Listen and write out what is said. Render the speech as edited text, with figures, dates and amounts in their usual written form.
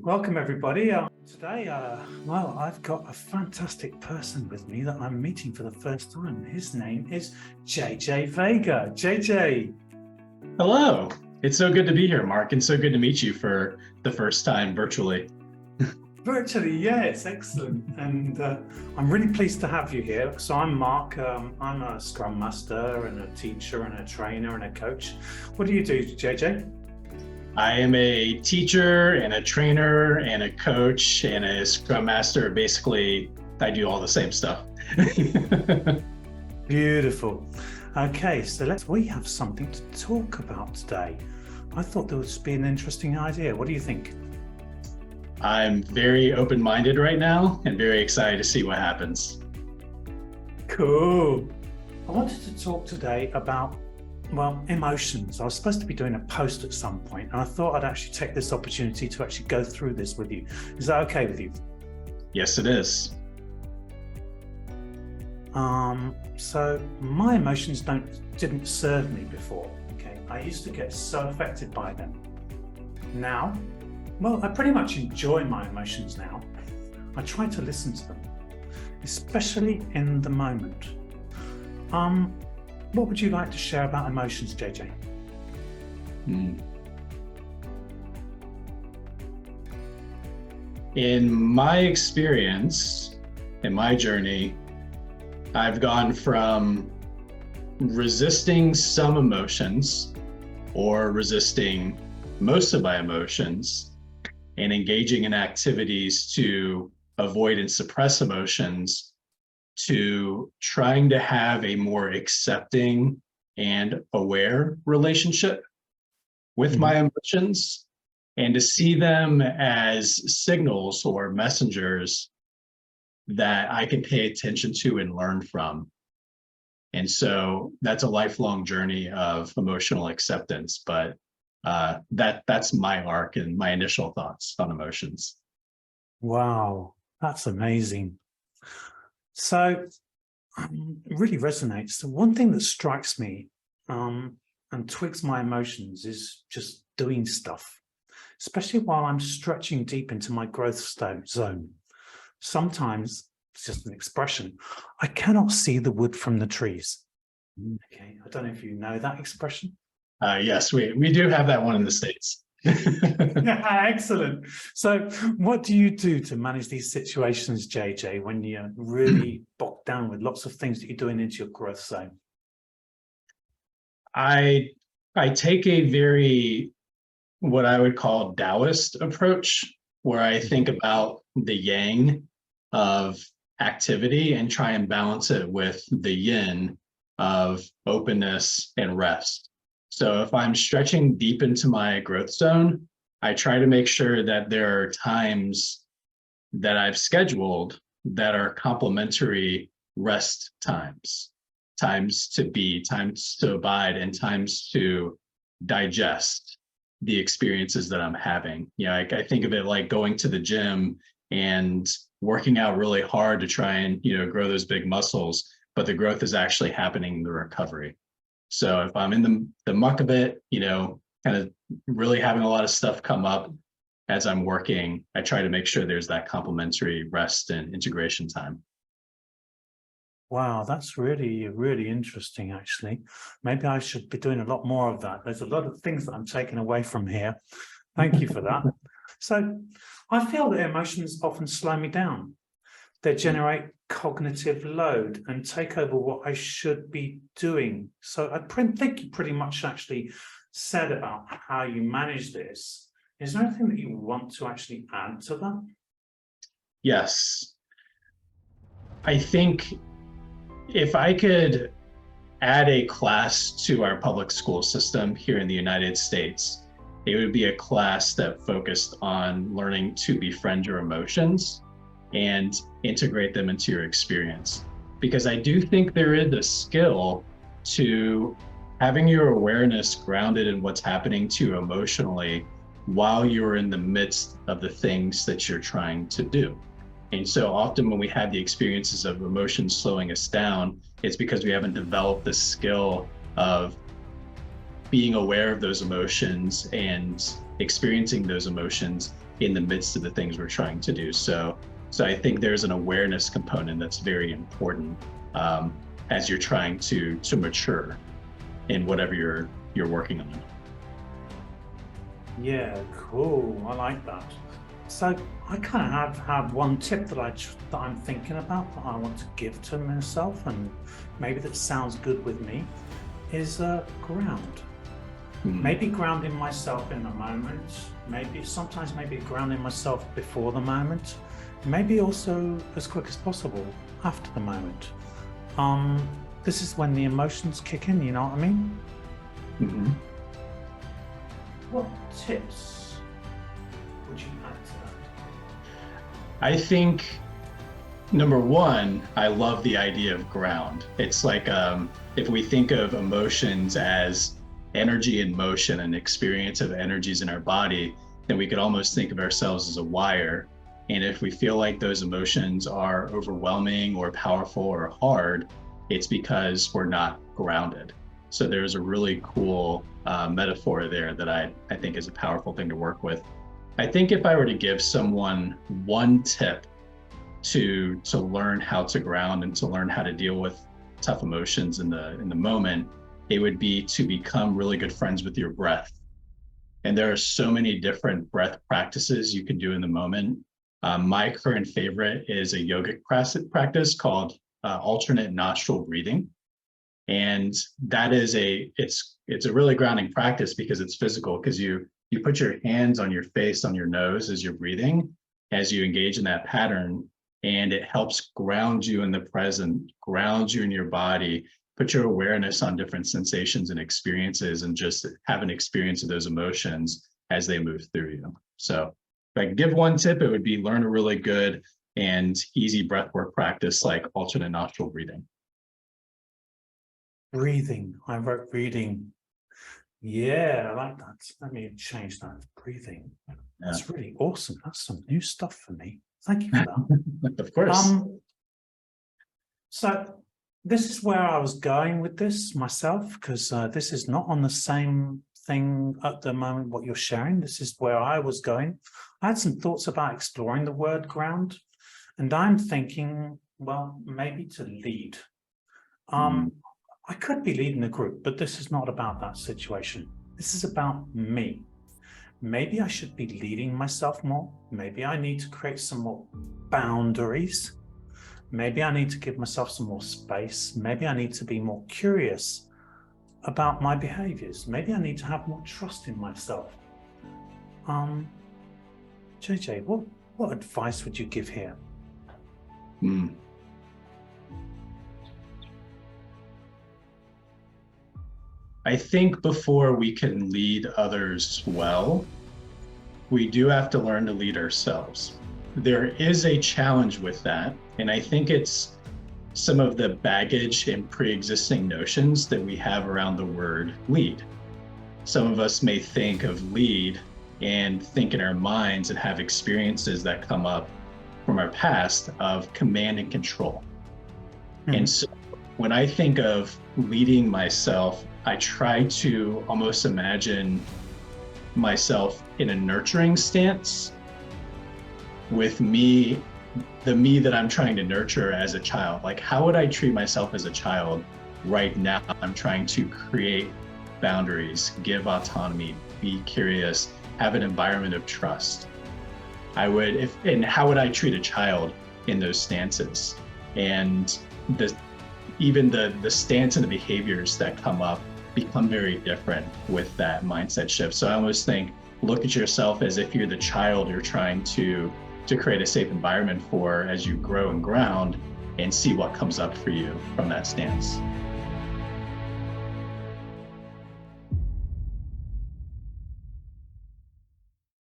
Welcome everybody. Today, I've got a fantastic person with me that I'm meeting for the first time. His name is JJ Vega. JJ. Hello. It's so good to be here, Mark, and so good to meet you for the first time virtually. Virtually, yes, excellent. And I'm really pleased to have you here. So I'm Mark. I'm a Scrum Master and a teacher and a trainer and a coach. What do you do, JJ? I am a teacher and a trainer and a coach and a Scrum Master. Basically, I do all the same stuff. Beautiful. Okay, so we have something to talk about today. I thought there would be an interesting idea. What do you think? I'm very open-minded right now and very excited to see what happens. Cool. I wanted to talk today about emotions. I was supposed to be doing a post at some point, and I thought I'd actually take this opportunity to actually go through this with you. Is that okay with you? Yes, it is. So my emotions didn't serve me before. Okay, I used to get so affected by them. Now, I pretty much enjoy my emotions now. I try to listen to them, especially in the moment. What would you like to share about emotions, JJ? In my experience, in my journey, I've gone from resisting some emotions or resisting most of my emotions and engaging in activities to avoid and suppress emotions to trying to have a more accepting and aware relationship with my emotions and to see them as signals or messengers that I can pay attention to and learn from. And so that's a lifelong journey of emotional acceptance, but that's my arc and my initial thoughts on emotions. Wow, that's amazing. So it really resonates. So one thing that strikes me and twigs my emotions is just doing stuff, especially while I'm stretching deep into my growth zone. Sometimes it's just an expression. I cannot see the wood from the trees. Okay, I don't know if you know that expression. Yes, we do have that one in the States. Excellent. So what do you do to manage these situations, JJ, when you're really bogged down with lots of things that you're doing into your growth zone? I take a very, what I would call Taoist approach, where I think about the yang of activity and try and balance it with the yin of openness and rest. So if I'm stretching deep into my growth zone, I try to make sure that there are times that I've scheduled that are complementary rest times, times to be, times to abide, and times to digest the experiences that I'm having. I think of it like going to the gym and working out really hard to try and, grow those big muscles, but the growth is actually happening in the recovery. So if I'm in the muck of it, kind of really having a lot of stuff come up as I'm working, I try to make sure there's that complementary rest and integration time. Wow, that's really, really interesting, actually. Maybe I should be doing a lot more of that. There's a lot of things that I'm taking away from here. Thank you for that. So I feel that emotions often slow me down. They generate cognitive load and take over what I should be doing. So I think you pretty much actually said about how you manage this. Is there anything that you want to actually add to that? Yes. I think if I could add a class to our public school system here in the United States, it would be a class that focused on learning to befriend your emotions and integrate them into your experience. Because I do think there is a skill to having your awareness grounded in what's happening to you emotionally while you're in the midst of the things that you're trying to do. And so often when we have the experiences of emotions slowing us down, it's because we haven't developed the skill of being aware of those emotions and experiencing those emotions in the midst of the things we're trying to do. So I think there's an awareness component that's very important as you're trying to mature in whatever you're working on. Yeah, cool. I like that. So I kind of have one tip that I'm thinking about that I want to give to myself, and maybe that sounds good with me, is ground. Maybe grounding myself in the moment, sometimes grounding myself before the moment, maybe also as quick as possible after the moment. This is when the emotions kick in, you know what I mean? Mm-hmm. What tips would you add to that? I think number one, I love the idea of ground. It's like if we think of emotions as energy in motion and experience of energies in our body, then we could almost think of ourselves as a wire. And if we feel like those emotions are overwhelming or powerful or hard, it's because we're not grounded. So there's a really cool metaphor there that I think is a powerful thing to work with. I think if I were to give someone one tip to learn how to ground and to learn how to deal with tough emotions in the moment, it would be to become really good friends with your breath. And there are so many different breath practices you can do in the moment. My current favorite is a yogic practice called alternate nostril breathing. And that is it's a really grounding practice because it's physical, because you put your hands on your face, on your nose as you're breathing, as you engage in that pattern, and it helps ground you in the present, ground you in your body, put your awareness on different sensations and experiences, and just have an experience of those emotions as they move through you. So if I could give one tip, it would be learn a really good and easy breathwork practice like alternate nostril breathing. Breathing. I wrote reading. Yeah, I like that. Let me change that. Breathing. That's really awesome. That's some new stuff for me. Thank you for that. Of course. So this is where I was going with this myself, because this is not on the same thing at the moment, what you're sharing. This is where I was going. I had some thoughts about exploring the word ground, and I'm thinking, well, maybe to lead. I could be leading a group, but this is not about that situation. This is about me. Maybe I should be leading myself more. Maybe I need to create some more boundaries. Maybe I need to give myself some more space. Maybe I need to be more curious about my behaviors. Maybe I need to have more trust in myself. JJ, what advice would you give here? I think before we can lead others well, we do have to learn to lead ourselves. There is a challenge with that, and I think it's some of the baggage and pre-existing notions that we have around the word lead. Some of us may think of lead and think in our minds and have experiences that come up from our past of command and control. And so when I think of leading myself, I try to almost imagine myself in a nurturing stance with me, the me that I'm trying to nurture as a child. Like, how would I treat myself as a child right now? I'm trying to create boundaries, give autonomy, be curious, have an environment of trust. How would I treat a child in those stances? And even the stance and the behaviors that come up become very different with that mindset shift. So I almost think, look at yourself as if you're the child you're trying to create a safe environment for as you grow and ground, and see what comes up for you from that stance.